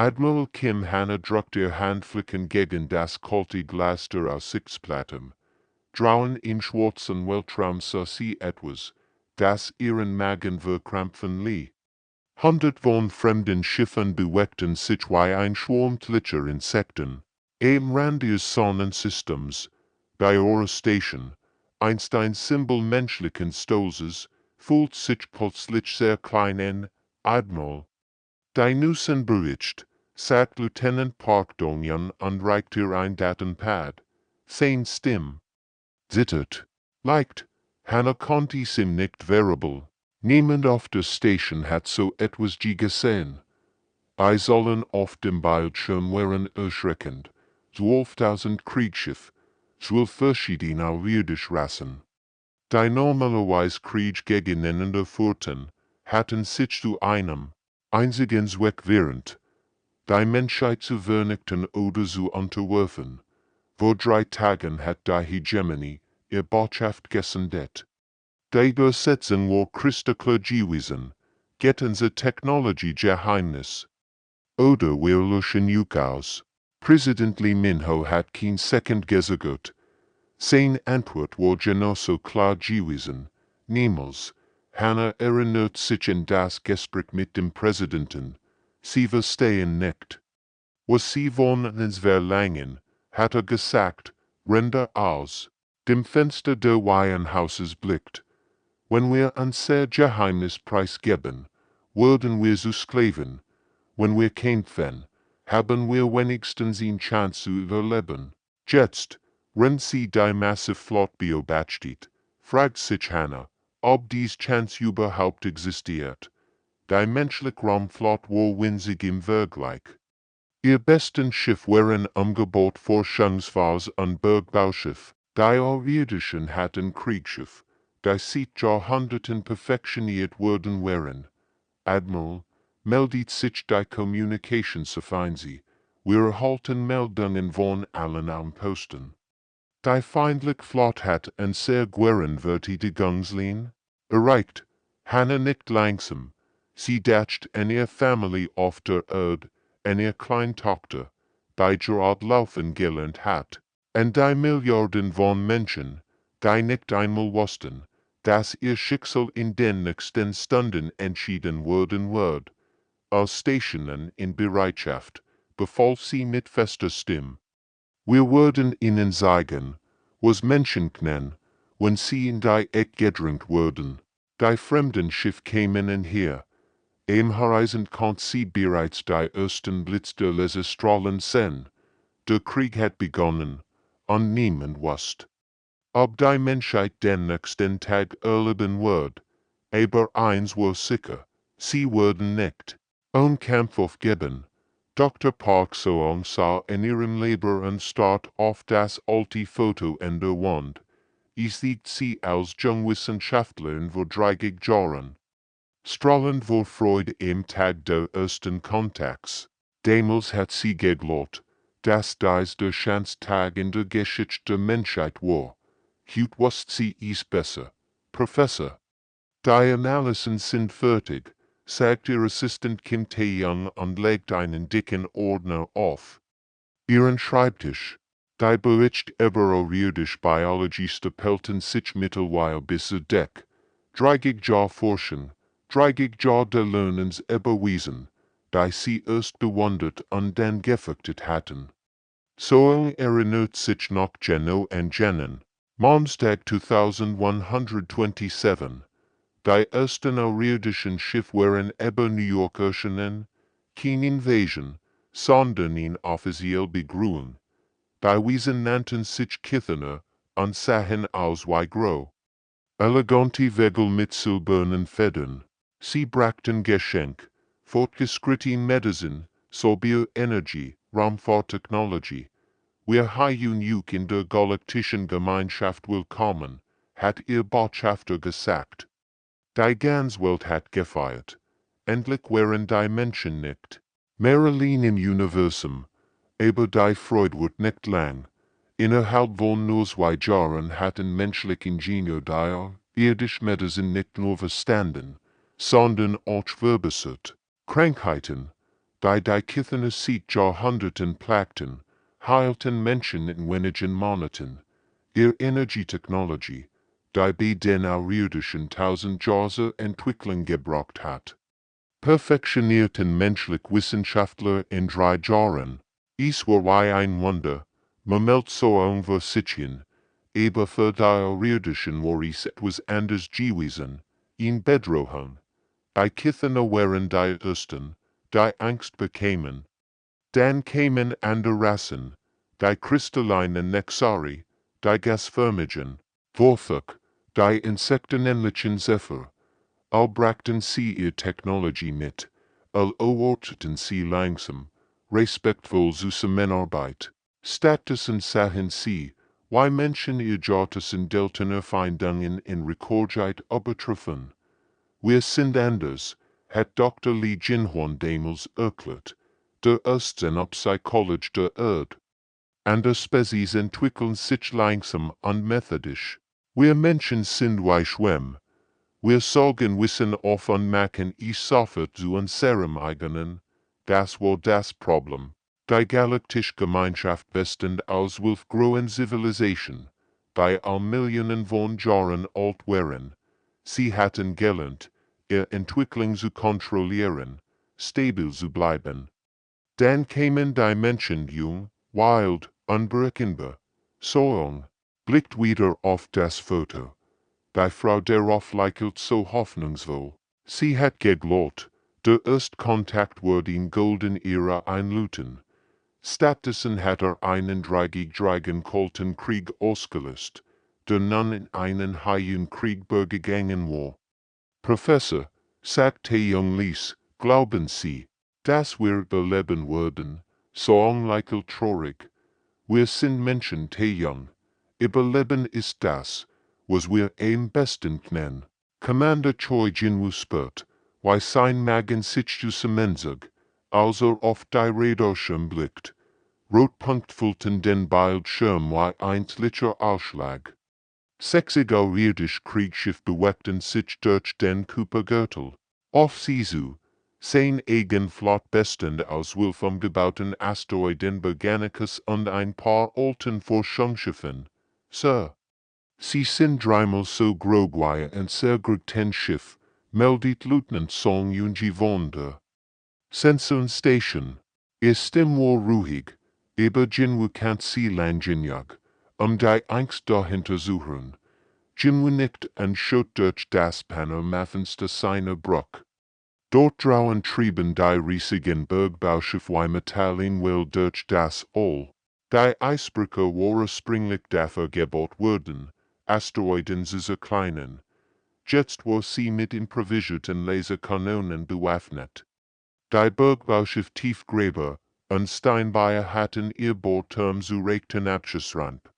Admiral Kim Hanna druckt ihr Handflicken gegen das kalte Glas der Aussichtsplattform. Draußen im schwarzen Weltraum sah sie etwas, das ihren Magen verkrampfen ließ. Hundert von fremden Schiffen beweckten sich wie ein Schwarm tlicher Insekten. Am Rand des Sonnensystems, bei eurer Station, einst ein Symbol menschlichen Stolzes, fühlt sich plötzlich sehr klein an, Admiral. Die Nussen bericht, sagt Lieutenant Parkdonian und reicht ihr ein Datenpad. Sein Stimm. Zittert. Leicht. Hannah konnte ihm nicht variable. Niemand auf der Station hat so etwas je gesehen. I sollen auf dem Bildschirm waren erschreckend. 12.000 Kriegsschiff, 12 verschiedene irdische Rassen. Die normalerweise Krieg gegeneinander führten, hatten sich zu einem einzigen Zweck während, die Menschheit zu vernichten oder zu unterwerfen. Vor 3 Tagen hat die Hegemonie ihr Botschaft gesendet. Die Durchsetzung war christlicher gewesen, getten sie Technologie Geheimnis. Oder wir löschen Juk aus. Präsident Lee Min-ho hat kein Second gesagt. Seine Antwort war genauso klar gewesen, niemals. Hannah erinnert sich an das Gespräch mit dem Präsidenten. Sie verstehen nicht. Was sie wollen ins Verlangen, hat gesagt, Ränder aus, dem Fenster des Weihenhauses blickt. Wenn wir unser Geheimnis preisgeben, würden wir zu Sklaven. Wenn wir kämpfen, haben wir wenigstens eine Chance zu überleben. Jetzt, wenn sie die Masse Flot beobachtet, fragt sich Hannah, ob dies Chance überhaupt existiert. Die menschliche Raumflot war winzig im Vergleich. Ihr besten Schiff waren Umgebot Forschungsfahrs und Bergbauschiff. Die Irdischen hatten Kriegsschiff, die seit Jahrhunderten perfektioniert worden waren. Admiral, meldet sich die Communication sofern Sie. Wir erhalten Meldungen von allen Posten. Die feindliche Flot hat ein sehr Verteidigungslinien erreicht. Hannah nicht langsam. Sie dacht an ihre Familie auf der Erde, an ihre Kleintochter, die gerade laufen gelernt hat, an die Milliarden von Menschen, die nicht einmal wussten, dass ihr Schicksal in den nächsten Stunden entschieden werden wird. Als Stationen in Bereitschaft, befahl sie mit fester Stimme. Wir werden ihnen sagen, was Menschen können, wenn sie in die Eck gedrängt werden. Die fremden Schiff kämen her. Am Horizont konnte sie bereits die ersten Blitz der Laserstrahlen sehen. Der Krieg hat begonnen, und niemand wusste, ob die Menschheit den nächsten Tag erleben wird. Aber eins war sicher, sie würden nicht einen Kampf aufgeben. Dr. Park-Soong sah in ihrem Leber und starrt auf das alte Foto an der Wand. Sieht sie als Jungwissenschaftlerin vor 30 Jahren. Strahlend vor Freude am Tag des ersten Kontakts. Damals hat sie geglaubt, dass dies der schönste Tag in der Geschichte der Menschheit war. Heute wusste sie es besser. Professor. Die Analysen sind fertig, sagt ihr Assistent Kim Tae-young und legt einen dicken Ordner auf ihren Schreibtisch. Die Bericht über irdische Biologie stapelten sich mittlerweile bis zur Deck. 30 Jahre Forschung, 30 Jahre der Lernens überwiesen, die sie erst bewundert und dann gefürchtet hatten. Soong erinnert sich noch genau an jenen Monstag 2127. Die ersten irdischen Schiffe waren über New York erschienen, keine Invasion, sondern ihn offiziell begrüßen. Die Wiesen nannten sich Kitchener und sahen aus wie Grow. Elegante Vögel mit silbernen Federn. Sie brachten Geschenk, fortgeschritten Medizin, so Bioenergie, Raumfahrttechnologie. Wir heißen Juk in der Galaktischen Gemeinschaft willkommen, hat ihr Botschafter gesagt. Die ganze Welt hat gefeiert. Endlich waren die Menschen nicht mehr allein im Universum. Aber die Freude wird nicht lang. Innerhalb von nur 2 Jahren hatten menschliche Ingenieure die irdische Medizin nicht nur verstanden, sondern auch verbessert. Krankheiten, die Kitchener Seat Jahrhunderten plagten, heilten Menschen in wenigen Monaten. Ihr Energietechnologie, die bei den außerirdischen 1000 Jahre Entwicklung gebraucht hat. Perfektionierten menschlich Wissenschaftler in 3 Jahren. Es war wie ein Wunder, man so irgendwo sichchen, aber für die außerirdischen war es etwas anders gewesen, in Bedrohung. Die Kitchener waren die Ersten, die Angst bekämen. Dann kämen andere Rassen, die kristallinen Nexari, die gasförmigen, Vorthuk, die insektenähnlichen Zephyr. Al brachten sie ihre Technologie mit, al orteten sie langsam, respektvoll Zusammenarbeit. Stattdessen sahen sie, wie Menschen ihr Jartesen delten Erfindungen in Rekordheit übertreffen. Wir sind anders, hat Dr. Lee Jinhwan damals erklärt, der Ersten auf Psychologie der Erde. Andere Spezies entwickeln sich langsam und methodisch. Wir Menschen sind wie Schwämme. Wir saugen Wissen auf und machen es sofort zu unserem eigenen. Das war das Problem. Die Galaktische Gemeinschaft bestehend aus 12 großen Zivilisationen, die all Millionen von Jahren alt waren. Sie hatten gelernt, ihre Entwicklung zu kontrollieren, stabil zu bleiben. Dann kamen die Menschen jung, wild, unberechenbar. Soong, blickt wieder auf das Foto. Die Frau darauf lächelt so hoffnungsvoll. Sie hat geglaubt, der Erstkontakt würde in golden Ära einläuten. Stattdessen hat einen dreigen kalten Krieg ausgelöst, der nun in einen HFY-Krieg übergegangen war. Professor, sagte Jung Lies, glauben Sie, dass wir überleben würden? Soong lächelt traurig. Wir sind Menschen, Tae-Young. Überleben ist das, was wir am besten kennen. Commander Choi Jinwoo spürt, wie sein Magen sich zusammenzog, als auf die Radarschirm blickt. Rotpunkt füllten den Bildschirm wie ein licher Ausschlag. 60 außerirdische Kriegsschiff bewegten sich durch den Kuipergürtel. Auf sie zu, sein eigen Flot bestehend aus 12 umgebauten Asteroiden Berganicus und ein paar alten Forschungsschiffen. Sir, Sie sind dreimal so groß wie ein sehr gutes Schiff, meldet Lieutenant Song Yunji von der Station. Ihr Stimme war ruhig, aber Jinwoo kann sie Langjinjag, die Angst dahinter zu hören. Jinwoo nickt und schaut durch das Panoramafenster seiner Brücke. Dort draußen trieben die riesigen Bergbauschiffe wie Metallin well durch das All. Die Eisbrücke war ursprünglich dafür gebaut worden, Asteroiden zu zerkleinern. Jetzt war sie mit improvisierten Laserkanonen bewaffnet. Die Bergbauschiffe Tiefgräber und Steinbeier hatten ihr Bordturm zu rechten Abschussramp.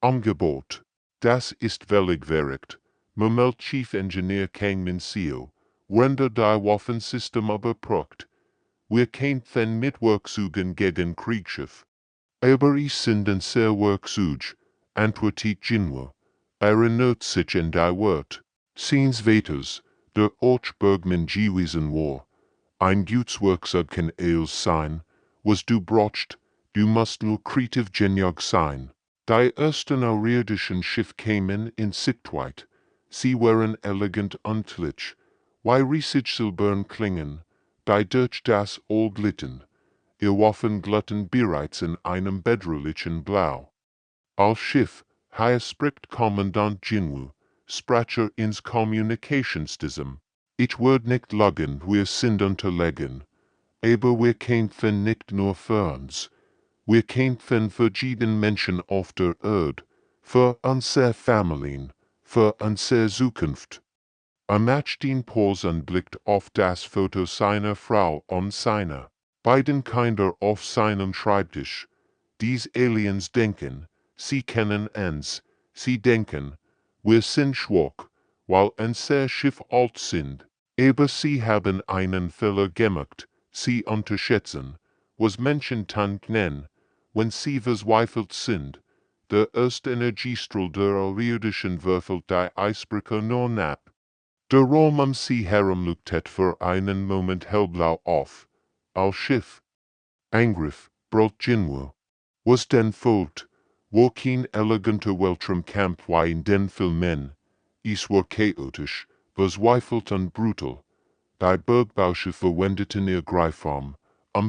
Angebot. Das ist völlig verrückt. Murmelt Chief Engineer Kang Min Seo, render die Waffensystem überprüft. Wir kämpfen mit Werkzeugen gegen Kriegsschiff. Aber es sind sehr Werkzeuge, antwortet Jinwoo. Erinnert sich an die Wort. Seens Veters, der Ortsbergman gewesen war. Ein gutes Werkzeug kann alles sein, was du brauchst, du musst nur kreativ genug sein. Die ersten außerirdischen Schiffe kamen in Sichtweite. Sie waren elegant und litsch, wie riesig silbern Klingen, die durch das All glitten. Ihr Waffen glitten bereits in einem bedrohlichen Blau. Als Schiff, spricht Kommandant Jinwoo, sprach ins Kommunikationssystem. Ich würde nicht lügen, wir sind unterlegen. Aber wir kämpfen nicht nur für uns. Wir kämpfen für jeden Menschen auf der Erde, für unsere Familien, für unsere Zukunft. Macht den Pause und blickt auf das Foto seiner Frau und seiner beiden Kinder auf seinem Schreibtisch. Dies Aliens denken, sie kennen uns, sie denken, wir sind schwach, weil unser Schiff alt sind. Aber sie haben einen Fehler gemacht, sie unterschätzen, was Menschen nennen, wenn sie verzweifelt sind. Der erste Energiestrahl der außerirdischen würfelt die Eisbrücke nur ab. Der Raum sie herum leuchtet für einen Moment hellblau auf, Al Schiff. Angriff, brot Jinwo. Was den Volt, wo kein eleganter Weltraumkampf war in den Filmen. Es war chaotisch, verzweifelt und brutal. Die Bergbauschiffe wendeten ihr Greifarm,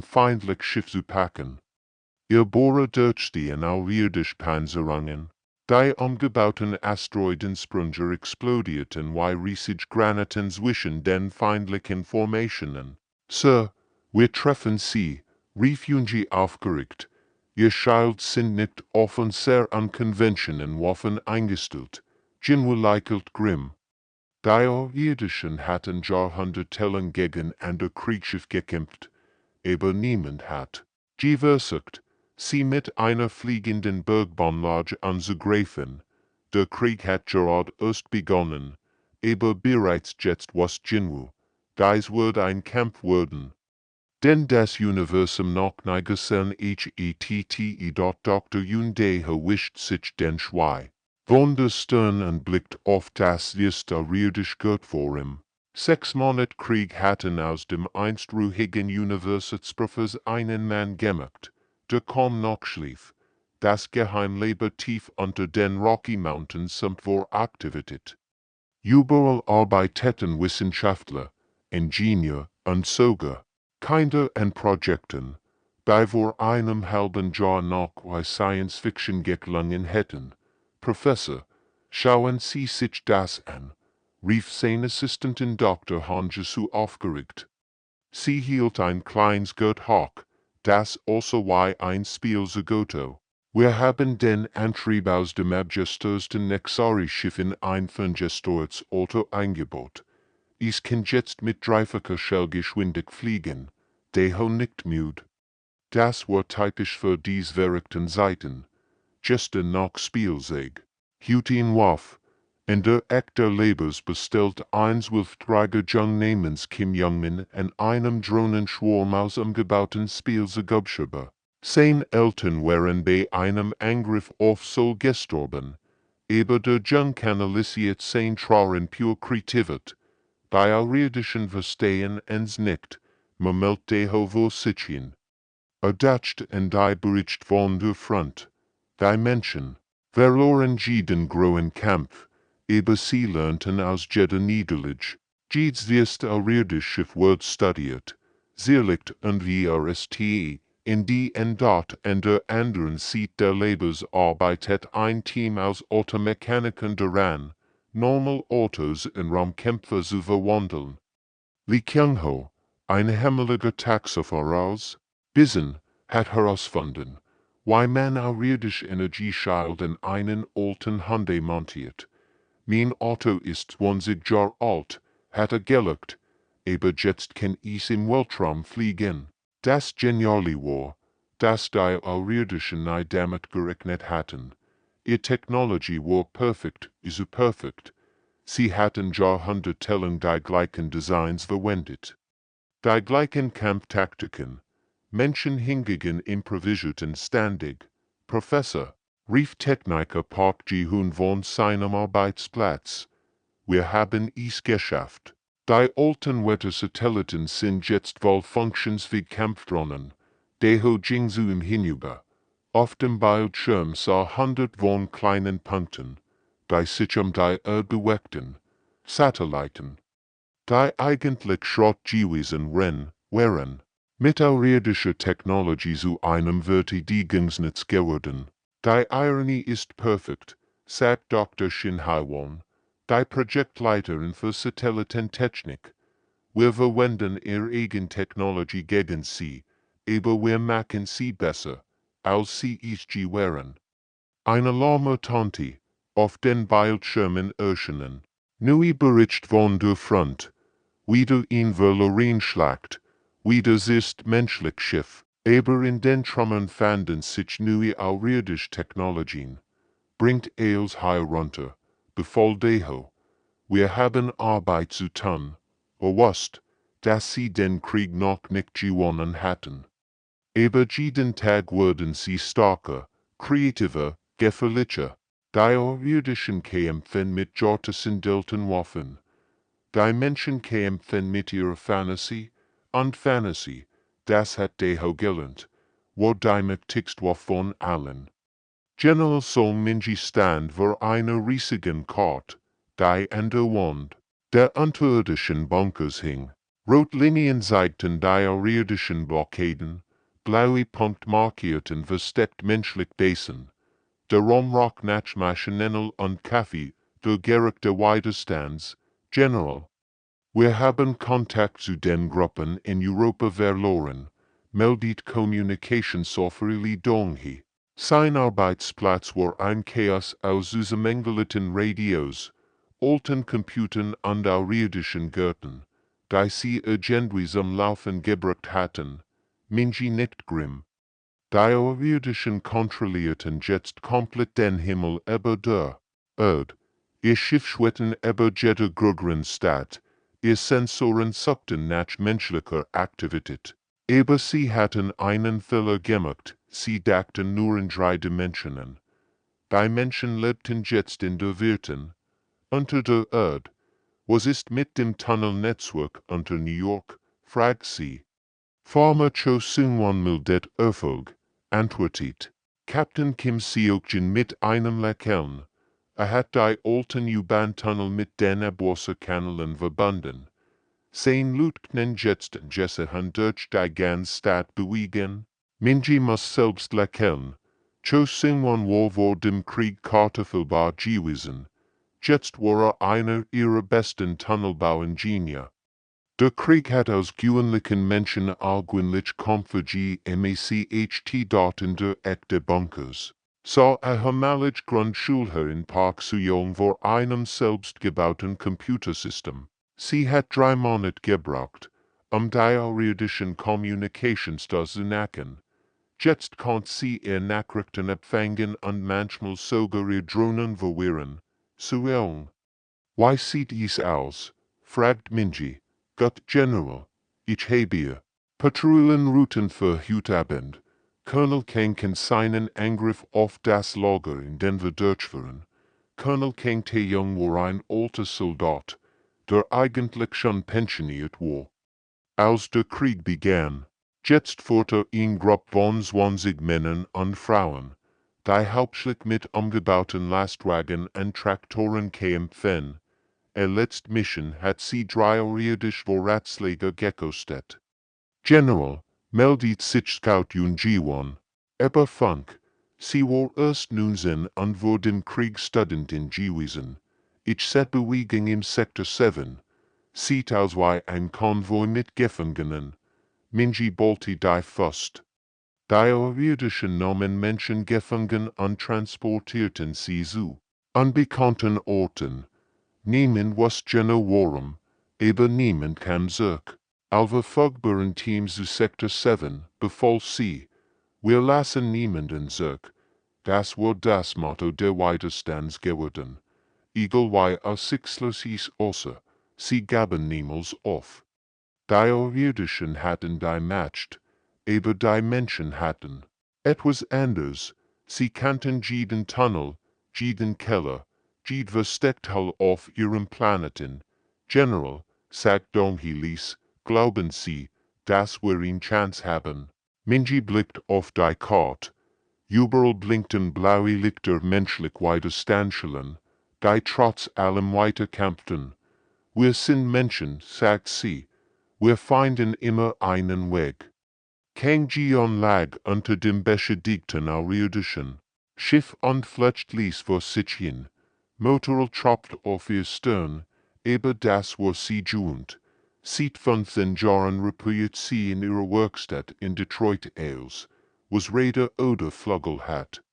feindlich Schiff zu packen. Ihr Bohrer durchstehen aurirdisch Panzerungen. Die umgebauten Asteroidensprenger explodierten wie riesige Granaten zwischen den feindlichen Formationen. Sir, wir treffen Sie, rief Junji aufgeregt. Ihr Schild sind nicht auf unser unkonventionen Waffen eingestellt. Jinwu lächelt grimm. Die Auridischen hatten Jahrhundertelang gegen andere Kriegsschiff gekämpft, aber niemand hat versucht, sie mit einer fliegenden Bergbahnlage anzugreifen. Der Krieg hat gerade erst begonnen, aber bereits jetzt was Jinwu. Dies wird ein Kampf werden. Denn das Universum noch neigesern HETTE. Dr. Yundeho wischt sich den Schwei von der Stirn und blickt auf das erste irdische Gott vor ihm. 6 Monate Krieg hatten aus dem einst ruhigen Universitätsprofessor einen Mann gemacht, der kaum noch schlief. Das Geheimleben tief unter den Rocky Mountains samt vor Aktivität. Überall arbeiteten Wissenschaftler, Ingenieur und Sogar. Kinder und Projekten, bei vor einem halben Jahr noch bei Science-Fiction geklungen hätten. Professor, schauen Sie sich das an, rief sein Assistentin Dr. Honjesu aufgeregt. Sie hielt ein kleines Gurt hoch, das also wie ein Spielzeugauto. Wir haben den Antrieb aus dem abgestürzten Nexari-Schiff in ein vergestortes Auto eingebaut. Es kann jetzt mit dreifacher Schallgeschwindigkeit fliegen, Deho nicht müde. Das war typisch für dies verrückten Zeiten. Gestern noch Spielzeug. Heute in Waff. In der echter Lebens bestellt eins Wilfträger Jungnamens Kim Jongmin an einem Drohnenschwarm aus umgebauten Spielzeugabschirber. Sein Eltern waren bei einem Angriff auf Seoul gestorben. Aber der Jung kanalisiert sein Trauen pure Kreativität. Bei auridischen Verstehen ens nicht, memelt deho vor sichien. Dacht en die bericht von der Front. Die Menschen, verloren jeden großen Kampf, aber sie lernten aus jeder Niederlage. Jedes erste auridische Schiff wird studiert, sicherlich und VRSTE, in die en dort en der anderen Seite der Lebens arbeitet ein Team aus Automechanikern daran, normal Autos in Raumkämpfer zu verwandeln. Li Kyung-ho, ein himmeliger Taxer voraus, Bissen, hat herausgefunden, wie man auridische Energieschild in einen alten Hyundai montiert. Mein Auto ist 20 Jahre alt, hat gelernt, aber jetzt kann ich im Weltraum fliegen. Das Geniale war, dass die auridischen nie damit gerechnet hatten. Ihr Technologie war perfekt, so perfekt. Sie hatten jahrhundertelang die gleichen Designs verwendet. Die gleichen Kampftaktiken. Menschen hingegen improvisierten ständig. Professor, rief Techniker Park Ji-hoon von seinem Arbeitsplatz. Wir haben es geschafft. Die alten Wettersatelliten sind jetzt wohl Functions wie Kampfdrohnen. Deho Jingsu im Hinüber. Auf dem Bildschirm sah 100 von kleinen Punkten, die sich die Erde bewegten. Satelliten. Die eigentlich Schrottgewesen waren, mit auridischer Technologie zu einem Verteidigungsnetz geworden. Die Ironie ist perfekt, sagt Dr. Shin Haiwon, die Projektleiterin für Satellitentechnik. Wir verwenden ihre eigene Technologie gegen sie, aber wir machen sie besser, als sie es waren. Eine lahme Tante, auf den Bildschirmen erschienen. Nui Bericht von der Front. Wieder in Verlorenschlacht. Wieder ist menschlich Schiff. Aber in den Trümmern fanden sich neue auridische Technologien. Bringt eils herunter. Befohl Deho. Wir haben Arbeit zu tun. Bewusst, dass sie den Krieg noch nicht gewonnen hatten. Aber jeden Tag wurden sie stärker, kreativer, gefährlicher. Die auridischen kämpfen mit jahrtausendalten Waffen. Die Menschen kämpfen mit ihrer Fantasy und Fantasy, das hat de Hogeland, wo die Mektigst war von allen. General so Minji stand vor einer riesigen Kart, die an der Wand der unterirdischen Bunkers hing. Rotlinien zeigten die außerirdischen Blockaden, blaue Punkt markierten versteckt menschlich Basen. Der Romrock nach Maschinenel und Kaffee, der gerechte Widerstands, General. Wir haben Kontakt zu den Gruppen in Europa verloren, meldet Kommunikationssoftware Donghi. Sein Arbeitsplatz war ein Chaos aus zusammengelitten Radios, alten Computern und außerirdischen Gärten, die sie irgendwie zum Laufen gebracht hatten, Minji nicht grimm. Die außerirdischen kontrollierten jetzt komplett den Himmel über der Erde. Ihr Schiff schwebten über jeder größeren Stadt, ihr Sensoren suchten nach menschlicher Aktivität. Aber sie hatten einen Fehler gemacht, sie dachten nur in 3 Dimensionen. Die Menschen lebten jetzt in der Wirten, unter der Erde. Was ist mit dem Tunnelnetzwerk unter New York, fragt sie. Farmer Cho Seung-won mildet Erfolg, antwortet Captain Kim Seok-jin mit einem Lächeln. Hat die alten U-Bahn-Tunnel mit den Abwasserkanälen verbunden. Sein Lütgen jetzt Jessahan durch die ganze Stadt bewegen. Minji muss selbst lächeln. Cho Seung-won war vor dem Krieg kartoffelbar gewesen. Jetzt war einer ihrer besten Tunnelbauingenieur. Der Krieg hat aus gewöhnlichen Menschen allgewöhnlich Kämpfer gemacht dort in der echte Bunkers. So ehemalig Grundschulher in Park Soo-young vor einem selbstgebauten Computersystem. Sie hat 3 Monate gebraucht, die außerirdischen Communications zu knacken. Jetzt konnte sie ihr Nachrichten empfangen und manchmal sogar ihr Drohnen verwirren. Soo-young. Wie sieht es aus? Fragt Minji. Gut General, ich habe Patrouillenrouten für heute Abend. Colonel Kang kann seinen Angriff auf das Lager in Denver durchführen. Colonel Kang Tae-young war ein alter Soldat, der eigentlich schon pensioniert war. Als der Krieg begann, jetzt führte ihn Gruppe von 20 Männern und Frauen, die hauptsächlich mit umgebauten Lastwagen und Traktoren kämpfen. Letzte Mission hat sie 3 außerirdische Vorratsläger gekostet. General, meldet sich Scout Yun Ji-won. Aber Funk, sie war erst 19 und vor dem Krieg Studentin gewesen. Ich sah Bewegung im Sektor 7. Sieht aus wie ein Konvoi mit Gefangenen. Minji bolti die Fust. Die außerirdischen nahmen Menschen gefangen und transportierten sie zu unbekannten Orten. Niemand wusste genau warum, aber niemand kam zurück. Alle verfügbaren Teams zu Sektor 7 befahl sie, wir lassen niemanden zurück. Das war das Motto der Widerstands geworden. Egal wie aussichtslos es aussah, sie gaben niemals auf. Die Außerirdischen hatten die Macht, aber die Menschen hatten etwas anderes. Sie kannten jeden Tunnel, jeden Keller, jede Versteckthal auf ihrem Planeten. General, sagt Donghi-Lies, glauben Sie, dass wir eine Chance haben? Minji blickt auf die Karte. Überall blinkten blaue Lichter menschlich Widerstandstellen, die trotz allem weiterkämpften. Wir sind Menschen, sagt sie. Wir finden immer einen Weg. Kang Ji-on lag unter dem beschädigten außerirdischen Schiff und fletscht ließ vor sich hin. Motorrad tropft auf ihr Stirn, aber das war sie gewohnt. Seit 15 Jahren repariert sie in ihrer Werkstatt in Detroit aus, was Räder oder Flügel hat.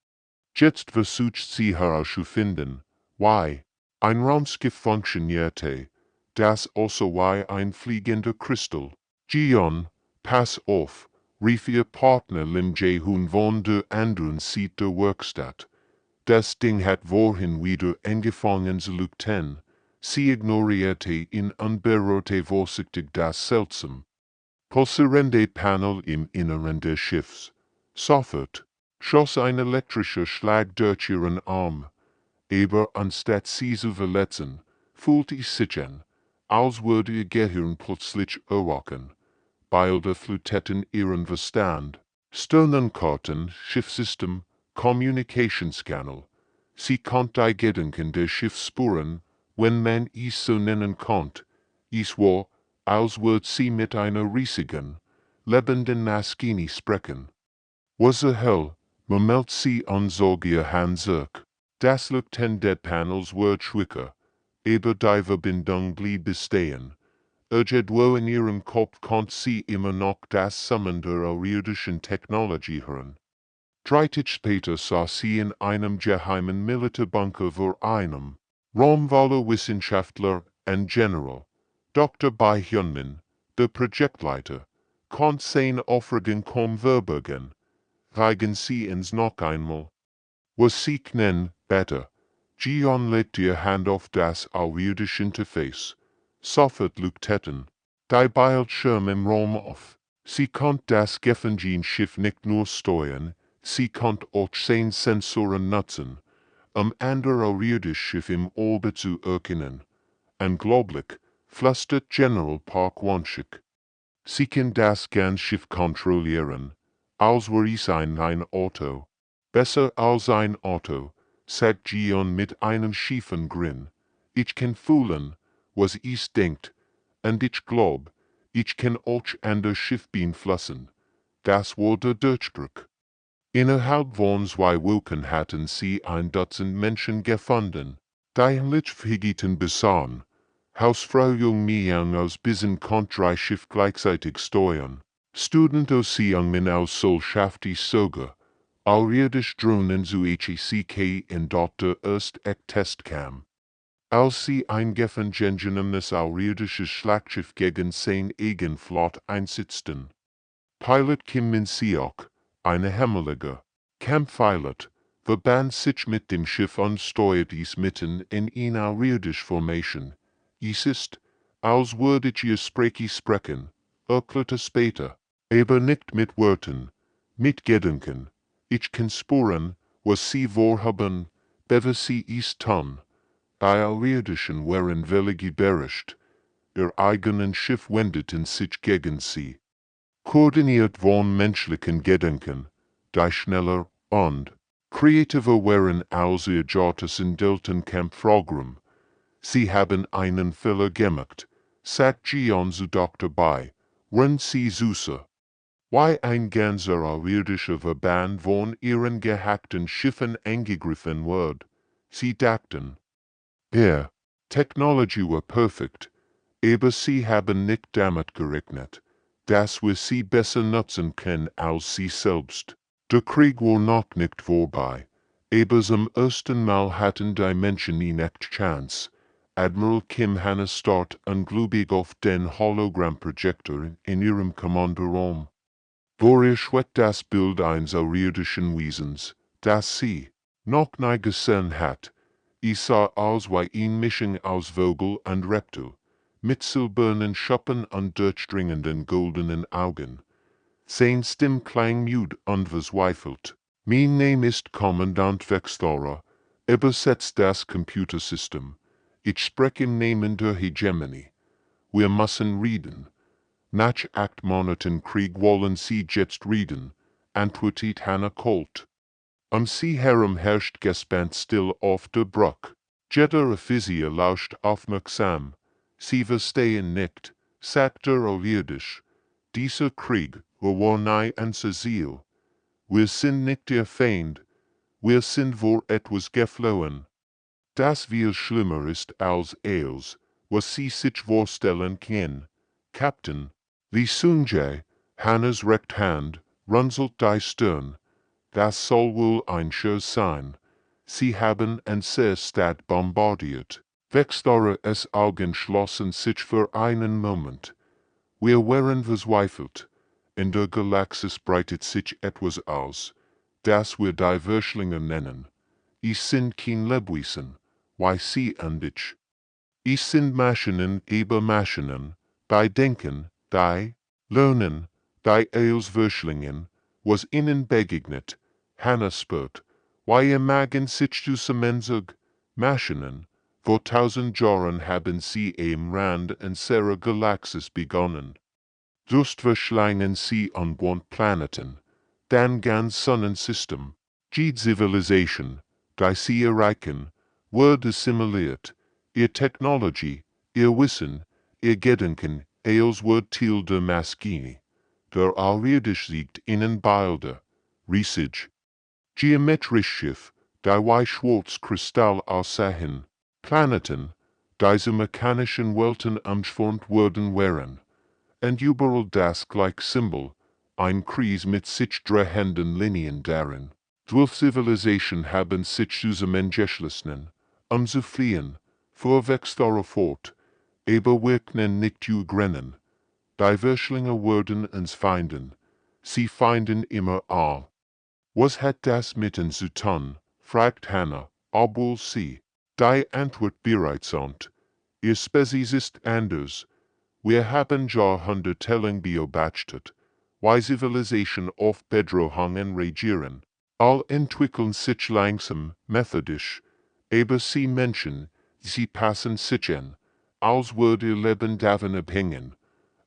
Jetzt versucht sie herauszufinden, why ein Raumschiff funktionierte, das also wie ein fliegender Kristall. Ji-on, pass auf, rief ihr Partner Lim Jae-hoon von der anderen Seite der Werkstatt. Das Ding hat vorhin wieder angefangen zu leuchten. Sie ignorierte ihn und berührte vorsichtig das seltsam pulsierende Panel im Inneren des Schiffs. Sofort schoss ein elektrischer Schlag durch ihren Arm. Aber anstatt sie zu verletzen, fühlte sich an, als würde ihr Gehirn plötzlich erwachen. beide Flütetten ihren Verstand. Sternenkarten, Schiffssystem, Communications-Channel. Sie konnte die Gedanken der Schiffsspuren, wenn man es so nennen konnte. Es war, als würde sie mit einer riesigen, lebenden Maschine sprechen. Was hell, murmelt sie unsorgier Handzirk. Das Leuchten der Panels wird schwächer, aber die Verbindung blieb bestehen. Irgendwo in ihrem Kopf konnte sie immer noch das Summen der außerirdischen Technologie hören. 3 Tage später sah sie in einem geheimen Militärbunker vor einem Raumwasserwissenschaftler und General, Dr. Bai Hyunmin, der Projektleiter, konnte seine Aufregung kaum verbergen. Reigen sie ins noch einmal. Was sie nennen, bitte. Gion legt ihr Hand auf das außerirdische Interface. Sofort Leuchten. Die Bildschirm im Raum auf. Sie konnte das Gefangenschiff nicht nur steuern, sie konnte auch seine Sensoren nutzen, andere außerirdische Schiff im Orbit zu erkennen. Unglaublich, flüstert General Park Wonschik. Sie kann das Schiff kontrollieren, als wäre es ein Auto. Besser als ein Auto, sagt Gion mit einem schiefen Grin. Ich kann fühlen, was es denkt, und ich glaub, ich kann auch an das Schiff beeinflussen. Das war der Durchbruch. Innerhalb von 2 Wochen hatten sie ein Dutzend Menschen gefunden, die Lichtverhegiten besahen. Hausfrau Jung Miang aus Bissen konnte 3 Schiff gleichzeitig steuern. Student aus Siangmin aus Seoul schaffte es sogar. Außerirdisch Drohnen zu HFY in Dr. erst Test kam. Als sie ein gefangenes außerirdisches Schlachtschiff gegen sein eigen Flot einsetzten. Pilot Kim Min-seok, eine hemmelige Kampfpilot, verband sich mit dem Schiff und steuert es mitten in einer außerirdischen Formation. Es ist, als würde ich ihr sprechen, erklärte später, aber nicht mit Worten, mit Gedanken. Ich kann spüren, was sie vorhaben, bevor sie es tun. Die Außerirdischen waren völlig überrascht. Ihr eigenen Schiff wendeten sich gegen sie. Koordiniert von menschlichen Gedanken, die schneller und kreativer waren als ihr Jottes in Deltenkampfprogramm. Sie haben einen Fehler gemacht, sagt Gion zu Dr. Bai, wenn sie süße. Wie ein ganzer außerirdischer Verband von ihren gehackten Schiffen angegriffen wird. Sie dachten, Technology war perfekt, aber sie haben nicht damit gerechnet, dass wir sie besser nutzen können als sie selbst. Der Krieg war noch nicht vorbei, aber zum ersten Mal hatten die Menschen nicht Chance. Admiral Kim Hanna start ungläubig auf den Hologrammprojektor in ihrem Kommandoraum. Vorher schwett das Bild eines außerirdischen Wesens, das sie noch nie gesehen hat. Es sah aus wie eine Mischung aus Vogel und Reptil, mit silbernen Schuppen und durchdringenden goldenen Augen. Sein Stimme klang müde und verzweifelt. Mein Name ist Kommandant Wexthorer, übersetzt das Computersystem. Ich spreche im Namen der Hegemonie. Wir müssen reden. Nach 8 Monaten Krieg wollen Sie jetzt reden, antwortet Hannah Colt. Sie herum herrscht gespannt still auf der Brücke. Jeder Offizier lauscht aufmerksam. Sie verstehen nicht, sagt er außerirdisch. Dieser Krieg war nie unser Ziel. Wir sind nicht der Feind. Wir sind vor etwas geflohen. Das viel schlimmer ist als alles, was Sie sich vorstellen können. Captain, wie Sunjae, Hannahs rechte Hand, runzelt die Stirn. Das soll wohl ein Scherz sein. Sie haben unsere Stadt bombardiert. Wexthore's Augen schlossen sich für einen Moment. Wir waren verzweifelt. In der Galaxis breitet sich etwas aus, das wir die Würschlinge nennen. Es sind kein Lebewesen, wie Sie und ich. Es sind Maschinen über Maschinen, die denken, die lernen, die als Würschlingen, was ihnen begegnet. Hannah spürt, wie ihr Magen sich zusammenzog. Maschinen, vor 1000 Jahren haben sie am Rand unserer Galaxis begonnen. Durstverschlangen sie ungewohnt Planeten, dann ganz Sonnensystem, die Zivilisation, die sie erreichen, wurde simuliert, ihr Technology, ihr Wissen, ihr Gedenken, eels wird til de Maschine, der alriedisch siegt ihnen beilde, riesig. Geometrisch Schiff, die wie Schwarzkristall aussahen, Planeten, diese mechanischen Welten umschwont worden wären, und überall das gleich Symbol, ein Kreis mit sich drehenden Linien darin. 12 Zivilisation haben sich zusammengeschlossen, zu fliehen, vorwärts fort, aber wir können nicht grennen. Die Verschlinge werden uns feinden, sie feinden immer all. Was hat das mit uns zu tun, fragt Hannah, obwohl sie, die Antwort bereits ont. Ihr Spezies ist anders. Wir haben Jahrhundertelang beobachtet, wie Zivilisation auf Bedrohungen reagieren. All entwickeln sich langsam, methodisch, aber sie Menschen, sie passen sich an, als würde ihr Leben davon abhängen.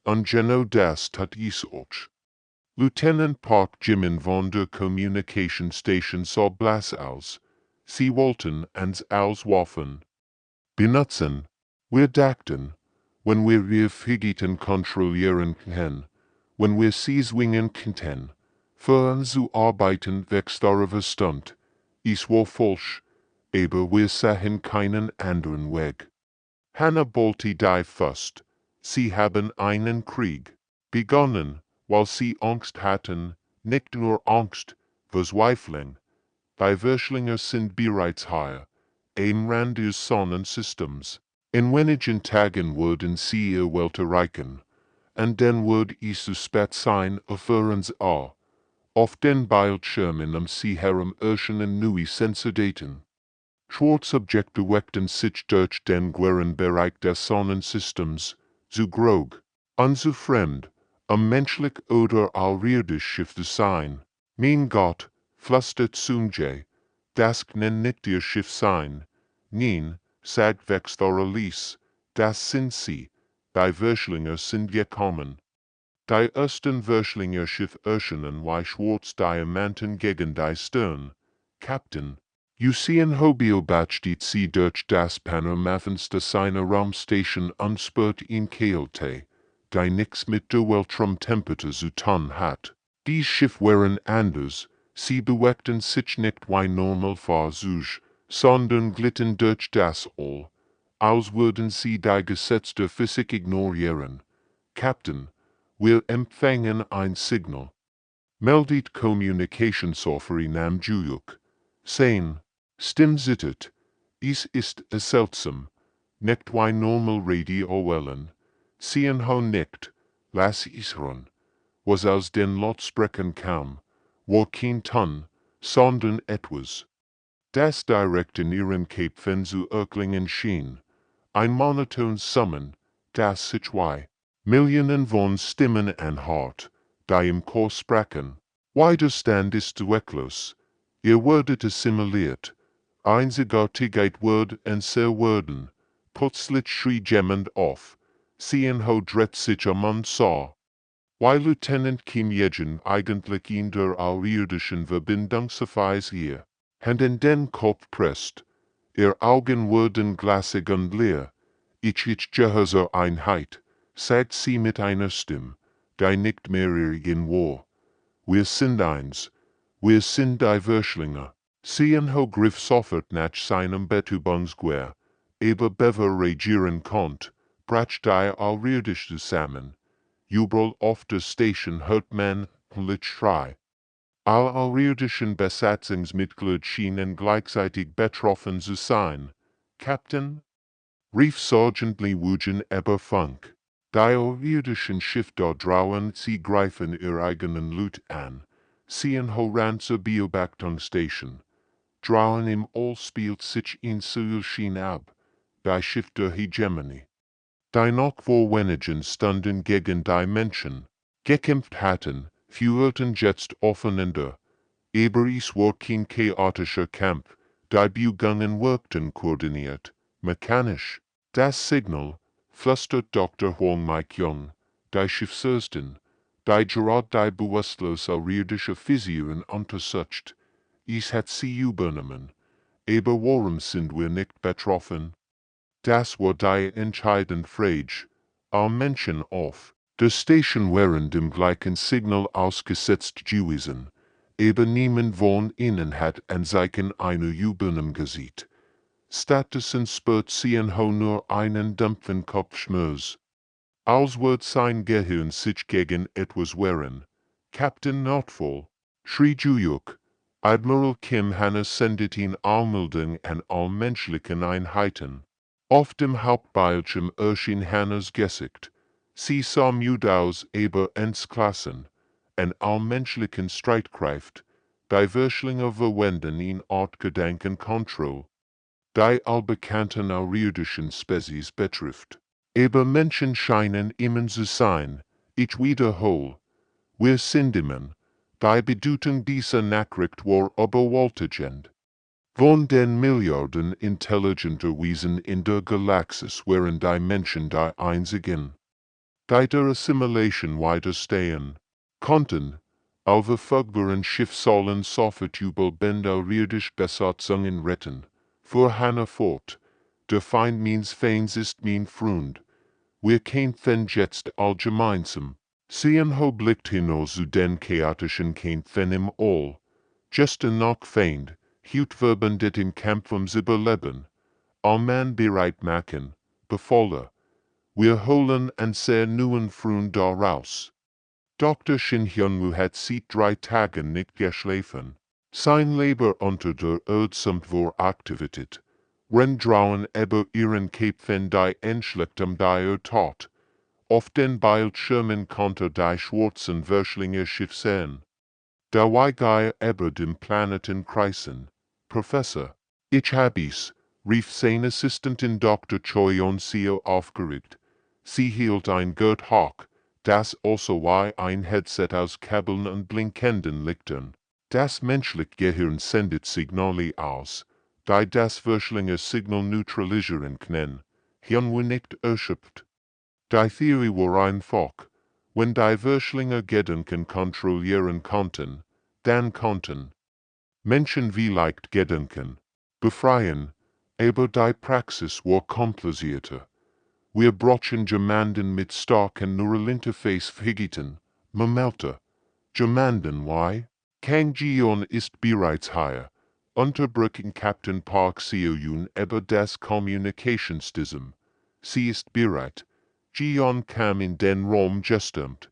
Und genau das tat ich auch. Lieutenant Park Jimin von der Communication Station sah blass aus. Sie wollten uns als Waffen benutzen. Wir dachten, wenn wir ihr Figiten kontrollieren können, wenn wir sie zwingen könnten, für uns zu arbeiten wächst darüber Verstand. Es war falsch, aber wir sahen keinen anderen Weg. Hannah bollte die fast. Sie haben einen Krieg begonnen, weil sie Angst hatten, nicht nur Angst, Verzweiflung. Die Verschlinger sind bereits hier, am Rand des Sonnensystems. In wenigen Tagen würden sie ihr Welt erreichen, und dann würde es zu spät sein für uns all. Auf den Bildschirmen sie herum erscheinen neue Sensordaten. Schwarzobjekte weckten sich durch den größeren Bereich des Sonnensystems, zu grog, und zu fremd, menschlich oder alriedisch zu sein. Mein Gott, flüstert Sumje, das kann nicht ihr Schiff sein. Nein, sagt Vexdoralis, das sind sie, die Verschlinger sind gekommen. Die ersten Verschlinger Schiff erschienen wie schwarz Diamanten gegen die Stirn. Captain, Usien beobachtet sie durch das Panoramavenster seiner Raumstation und spürt ihn keilte, die nix mit der Weltraumtemperatur zu tun hat. Die Schiff waren anders, sie bewegten sich nicht wie normal Fahrzeuge, sondern glitten durch das All, als würden sie die Gesetze der Physik ignorieren. Captain, wir empfangen ein Signal. Meldet Communication-Software nam Jujuk. Sein, stimmt, es ist seltsam, nicht wie normal Radiowellen. Sehen ho nicht, lass es hören, was aus den Lautsprechern kam, war kein Ton, sondern etwas, das direkt in ihren Köpfen zu erklingen schien. Ein monotones Summen, das sich wie Millionen von Stimmen anhört, die im Chor sprachen. Widerstand ist zwecklos. Ihr werdet simuliert. Einzigartigkeit wird werden. Plötzlich schrie jemand auf. Sehen ho dreht sich man sah. Wie Lieutenant Kim Yejin eigentlich in der alriedischen Verbindungsweise hier. Hand in den Kopf presst. Ihr Augen wurden glasig und leer. Ich gehöre Einheit, sagt sie mit einer Stimme, die nicht mehr in war. Wir sind eins. Wir sind die Verschlinger. Sehen ho griff sofort nach seinem Betäubungsgewehr, aber bever regieren konnt, brach die alriedisch zusammen. Überall auf der Station hört man Schrei. Alle alriedischen Besatzungsmitglieder schienen gleichzeitig betroffen zu sein. Captain? Rief Sergeant Lee Wujen aber Funk. Die alriedischen Schiff dort draußen, sie greifen ihr eigenen Loot an. Sehen horan zur Beobachtungsstation. Draußen im All spielt sich ein Suilschien ab. Die Schiff der Hegemony. Die noch vor wenigen Stunden gegen die Menschen gekämpft hatten, führten jetzt aufeinander. Aber es war kein chaotischer Kampf, die Bewegungen wirkten koordiniert, mechanisch. Das Signal, flüstert Dr. Huang Mike Young, die Schiffsösten, die Gerard die bewusstlos irdische Physien untersucht. Ich hat sie übernommen. Aber warum sind wir nicht betroffen? Das war die entscheidende Frage. Alle Menschen auf der Station waren dem gleichen Signal ausgesetzt gewesen. Aber niemand von ihnen hat an sich eine Übernahme gesehen. Stattdessen spürt sie nur einen dumpfen Kopfschmerz. Als wird sein Gehirn sich gegen etwas wehren. Captain Notfall, schrie Jujuk. Admiral Kim Hanna sendet ihn Anmeldung an all menschlichen Einheiten. Auf dem Hauptbildschirm erschien Hannas Gesicht. Sie sah müde aus, aber entschlossen. An allmenschlichen Streitkraft. Die Würschlinge verwenden ihn Art Gedankenkontroll. Die allbekannten außerirdischen Spezies betrifft. Aber Menschen scheinen immer zu sein. Ich wiederhole. Wir sind immer. Die Bedeutung dieser Nachricht war überwältigend. Von den Milliarden intelligenter Wesen in der Galaxis waren die Menschen die einzigen, die der Assimilation widerstehen konnten. Auf verfügbaren Schiff sollen sofort überlebende irdische Besatzungen retten. Fuhr Hannah fort. Der Feind meines Feinds ist mein Freund. Wir kämpfen jetzt all gemeinsam. Sehen blickt hinaus zu den chaotischen Kämpfen im All. Gestern noch Feind, heute verbandet im Kampf ums Überleben. All man bereit machen, befohlen. Wir holen einen sehr neuen Freund daraus. Dr. Shin Hyunwoo hat seit 3 Tagen nicht geschlafen. Sein Leben unter der Erde war Aktivität. Rendrauen über ihren Köpfen die Einschlafen der tot. Auf den Bildschirmen konnte die schwarzen Würschlinge Schiff sehen. Der Weigeier über dem Planeten kreisen. Professor, ich hab es, rief sein Assistentin Dr. Choi Yeon-seo aufgeregt. Sie hielt ein Gurt hoch, das also wie ein Headset aus Kabeln und blinkenden Lichtern. Das menschliche Gehirn sendet Signale aus, die das Würschlinge Signal neutralisieren können. Hyunwoo nicht erschöpft. Die Theorie war einfach. Wenn die Würschlinge Gedanken kontrollieren konnten, dann konnten Menschen vielleicht Gedanken befreien, aber die Praxis war komplizierter. Wir brauchen jemanden mit starken Neurolinterface-Fähigkeiten, Mamelte. Jemanden wie Kang Ji-yeon ist bereits hier, unterbrechen Captain Park Seo-yoon über das Kommunikationssystem. Sie ist bereit. Ji-yeon kam in den Raum gestürmt.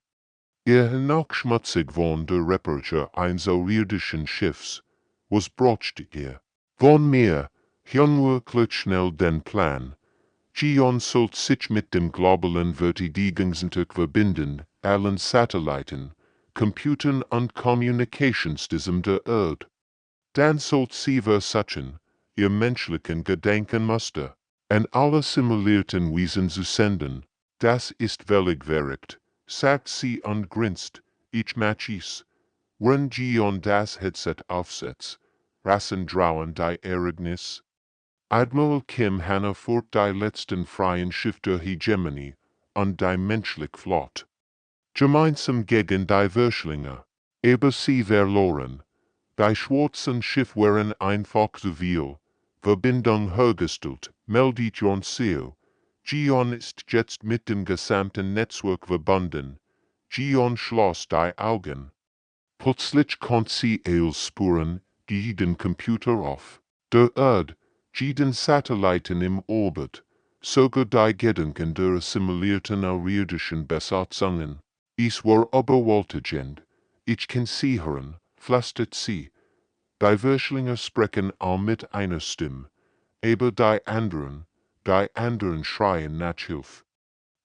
Noch schmutzig von der Reparatur eines außerirdischen Schiffs. Was braucht ihr? Von mir. Hyunwoo klärt schnell den Plan. Ji-yeon sollte sich mit dem globalen Verteidigungsnetzwerk verbinden, allen Satelliten, Computern und Kommunikationssystem der Erde. Dann sollte sie versuchen, ihr menschlichen Gedankenmuster an alle simulierten Wesen zu senden. Das ist völlig verrückt, sagt sie und grinst. Ich mach es. Wenn Ji-yeon das Headset aufsetzt, rasen drauen die Ereignis. Admiral Kim Hanna fort die letzten freien Schiff der Hegemonie und die menschliche Flotte. Gemeinsam gegen die Würschlinge. Aber sie verloren. Die schwarzen Schiff waren einfach zu viel. Verbindung hergestellt, meldet Yeon-seo. Ji-yeon ist jetzt mit dem gesamten Netzwerk verbunden. Ji-yeon schloss die Augen. Plötzlich konnte sie alles spüren, den Computer auf der Erde, den Satelliten im Orbit, sogar die Gedanken der assimilierten außerirdischen Besatzungen. Es war überwältigend. Ich kann sie hören, flüstert sie. Die Würschlinge sprechen all mit einer Stimme, aber die anderen schreien nach Hilfe.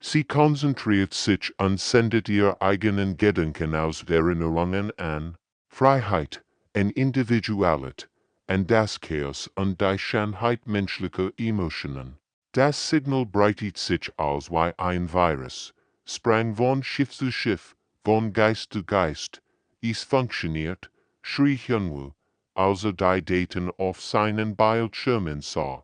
Sie konzentriert sich und sendet ihre eigenen Gedanken aus Erinnerungen an Freiheit, an Individualität, an das Chaos und die Schönheit menschlicher Emotionen. Das Signal breitet sich aus wie ein Virus, sprang von Schiff zu Schiff, von Geist zu Geist. Es funktioniert, schrie Hyunwoo, als die Daten auf seinen Bildschirmen sah.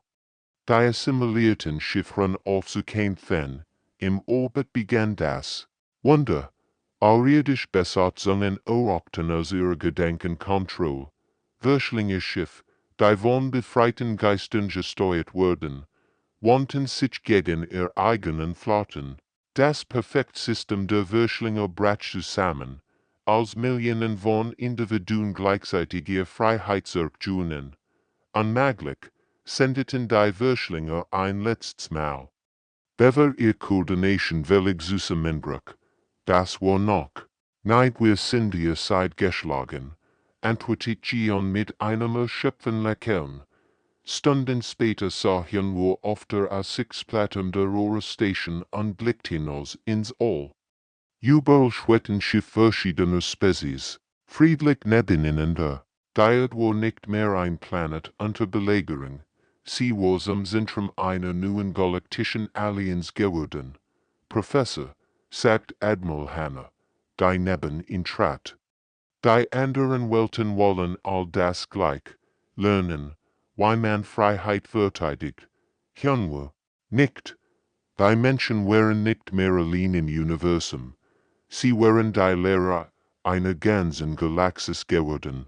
Die assimilierten Chiffren aufzukämpfen. Im Orbit begann das Wunder, aureadisch Besatzungen Eropten aus ihrer Gedankenkontrolle, Verschlinge Schiff, die von befreiten Geistern gesteuert wurden, wandten sich gegen ihr eigenen Flotten. Das Perfektsystem der Verschlinger brach zusammen, als Millionen von Individuen gleichzeitig ihr Freiheitserkjunen. Unmöglich, sendeten die Verschlinger ein letztes Mal. Bever ihr Koordination völlig zusammenbrach. Das war noch. Nicht wir sind ihr Zeit geschlagen, antwortete mit einem erschöpften Lächeln. Stunden später sah wir auf der A6-Plattform der Rohrstation und blickt hinaus ins All. Überall schwebten Schiffe verschiedener Spezies, friedlich nebeneinander. Diet war nicht mehr ein Planet unter Belagerung. Sie war zum Zentrum einer neuen galaktischen Allianz geworden. Professor, sagt Admiral Hanna, die neben ihn trat. Die anderen Welten wollen all das gleich, lernen, wie man Freiheit verteidigt. Hyunwoo, nicht. Die Menschen wären nicht mehr allein im Universum. Sie wären die Lehrer einer ganzen Galaxis geworden.